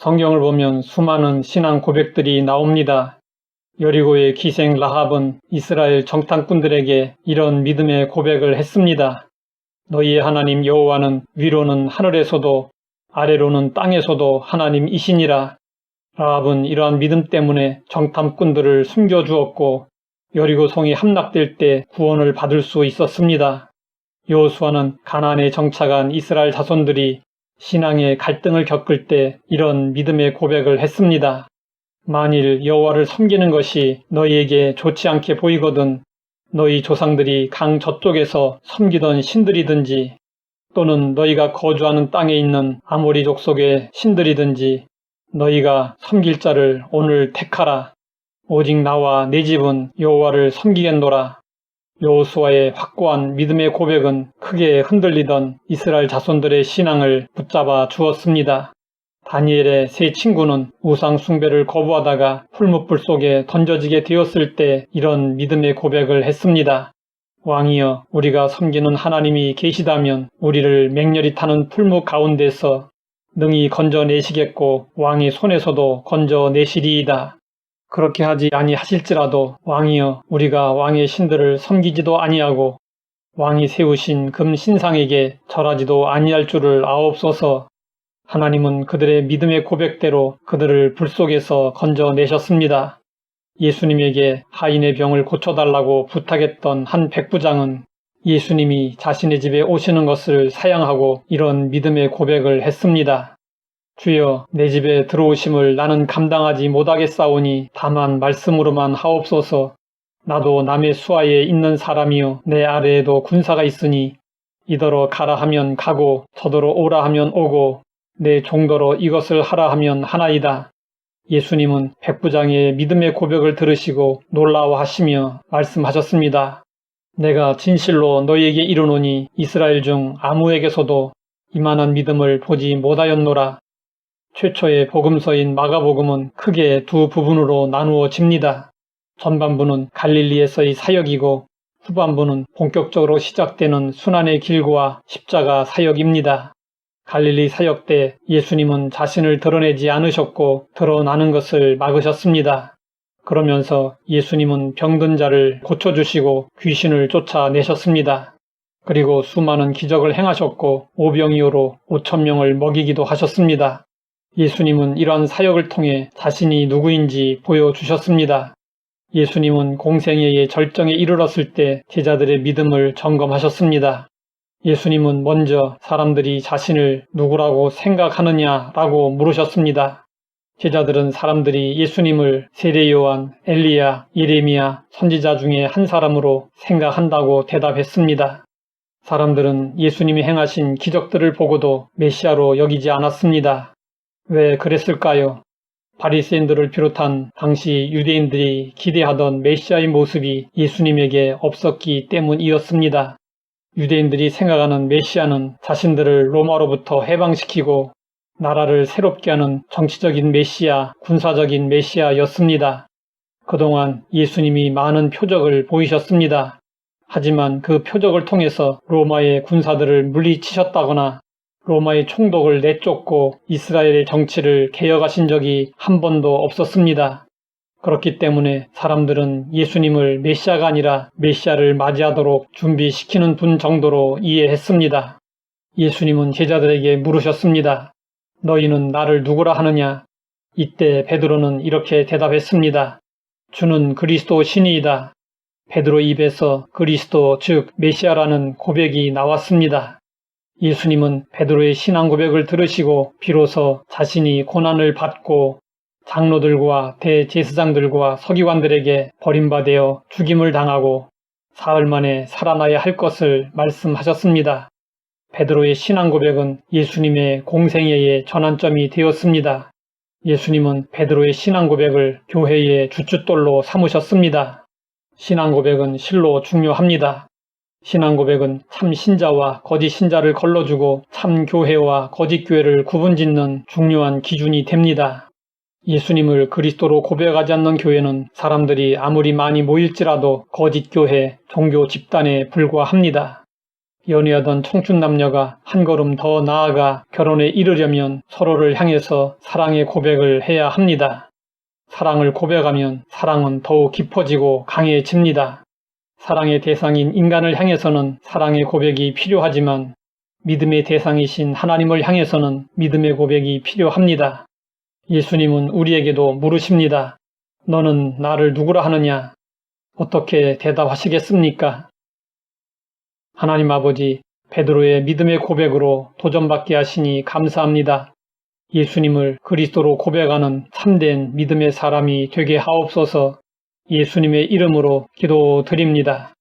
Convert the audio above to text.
성경을 보면 수많은 신앙 고백들이 나옵니다. 여리고의 기생 라합은 이스라엘 정탐꾼들에게 이런 믿음의 고백을 했습니다. 너희의 하나님 여호와는 위로는 하늘에서도 아래로는 땅에서도 하나님이시니라. 라합은 이러한 믿음 때문에 정탐꾼들을 숨겨주었고 여리고 성이 함락될 때 구원을 받을 수 있었습니다. 여호수아는 가나안에 정착한 이스라엘 자손들이 신앙의 갈등을 겪을 때 이런 믿음의 고백을 했습니다. 만일 여호와를 섬기는 것이 너희에게 좋지 않게 보이거든 너희 조상들이 강 저쪽에서 섬기던 신들이든지 또는 너희가 거주하는 땅에 있는 아모리 족속의 신들이든지 너희가 섬길 자를 오늘 택하라. 오직 나와 내 집은 여호와를 섬기겠노라. 여호수아의 확고한 믿음의 고백은 크게 흔들리던 이스라엘 자손들의 신앙을 붙잡아 주었습니다. 다니엘의 세 친구는 우상 숭배를 거부하다가 풀무불 속에 던져지게 되었을 때 이런 믿음의 고백을 했습니다. 왕이여, 우리가 섬기는 하나님이 계시다면 우리를 맹렬히 타는 풀무 가운데서 능히 건져내시겠고 왕의 손에서도 건져내시리이다. 그렇게 하지 아니하실지라도 왕이여, 우리가 왕의 신들을 섬기지도 아니하고 왕이 세우신 금 신상에게 절하지도 아니할 줄을 아옵소서. 하나님은 그들의 믿음의 고백대로 그들을 불 속에서 건져내셨습니다. 예수님에게 하인의 병을 고쳐달라고 부탁했던 한 백부장은 예수님이 자신의 집에 오시는 것을 사양하고 이런 믿음의 고백을 했습니다. 주여, 내 집에 들어오심을 나는 감당하지 못하겠사오니 다만 말씀으로만 하옵소서. 나도 남의 수하에 있는 사람이요 내 아래에도 군사가 있으니 이더러 가라 하면 가고 저더러 오라 하면 오고 내 종더러 이것을 하라 하면 하나이다. 예수님은 백부장의 믿음의 고백을 들으시고 놀라워하시며 말씀하셨습니다. 내가 진실로 너희에게 이르노니 이스라엘 중 아무에게서도 이만한 믿음을 보지 못하였노라. 최초의 복음서인 마가복음은 크게 두 부분으로 나누어집니다. 전반부는 갈릴리에서의 사역이고 후반부는 본격적으로 시작되는 순환의 길과 십자가 사역입니다. 갈릴리 사역 때 예수님은 자신을 드러내지 않으셨고 드러나는 것을 막으셨습니다. 그러면서 예수님은 병든 자를 고쳐주시고 귀신을 쫓아내셨습니다. 그리고 수많은 기적을 행하셨고 오병이어로 5,000명을 먹이기도 하셨습니다. 예수님은 이러한 사역을 통해 자신이 누구인지 보여주셨습니다. 예수님은 공생애의 절정에 이르렀을 때 제자들의 믿음을 점검하셨습니다. 예수님은 먼저 사람들이 자신을 누구라고 생각하느냐라고 물으셨습니다. 제자들은 사람들이 예수님을 세례 요한, 엘리야, 예레미야, 선지자 중에 한 사람으로 생각한다고 대답했습니다. 사람들은 예수님이 행하신 기적들을 보고도 메시아로 여기지 않았습니다. 왜 그랬을까요? 바리새인들을 비롯한 당시 유대인들이 기대하던 메시아의 모습이 예수님에게 없었기 때문이었습니다. 유대인들이 생각하는 메시아는 자신들을 로마로부터 해방시키고 나라를 새롭게 하는 정치적인 메시아, 군사적인 메시아였습니다. 그동안 예수님이 많은 표적을 보이셨습니다. 하지만 그 표적을 통해서 로마의 군사들을 물리치셨다거나 로마의 총독을 내쫓고 이스라엘의 정치를 개혁하신 적이 한 번도 없었습니다. 그렇기 때문에 사람들은 예수님을 메시아가 아니라 메시아를 맞이하도록 준비시키는 분 정도로 이해했습니다. 예수님은 제자들에게 물으셨습니다. 너희는 나를 누구라 하느냐? 이때 베드로는 이렇게 대답했습니다. 주는 그리스도 신이이다. 베드로 입에서 그리스도 즉 메시아라는 고백이 나왔습니다. 예수님은 베드로의 신앙 고백을 들으시고 비로소 자신이 고난을 받고 장로들과 대제사장들과 서기관들에게 버림받아 죽임을 당하고 사흘 만에 살아나야 할 것을 말씀하셨습니다. 베드로의 신앙 고백은 예수님의 공생애의 전환점이 되었습니다. 예수님은 베드로의 신앙 고백을 교회의 주춧돌로 삼으셨습니다. 신앙 고백은 실로 중요합니다. 신앙 고백은 참 신자와 거짓 신자를 걸러주고 참 교회와 거짓 교회를 구분짓는 중요한 기준이 됩니다. 예수님을 그리스도로 고백하지 않는 교회는 사람들이 아무리 많이 모일지라도 거짓 교회, 종교 집단에 불과합니다. 연애하던 청춘 남녀가 한 걸음 더 나아가 결혼에 이르려면 서로를 향해서 사랑의 고백을 해야 합니다. 사랑을 고백하면 사랑은 더욱 깊어지고 강해집니다. 사랑의 대상인 인간을 향해서는 사랑의 고백이 필요하지만 믿음의 대상이신 하나님을 향해서는 믿음의 고백이 필요합니다. 예수님은 우리에게도 물으십니다. 너는 나를 누구라 하느냐? 어떻게 대답하시겠습니까? 하나님 아버지, 베드로의 믿음의 고백으로 도전받게 하시니 감사합니다. 예수님을 그리스도로 고백하는 참된 믿음의 사람이 되게 하옵소서. 예수님의 이름으로 기도드립니다.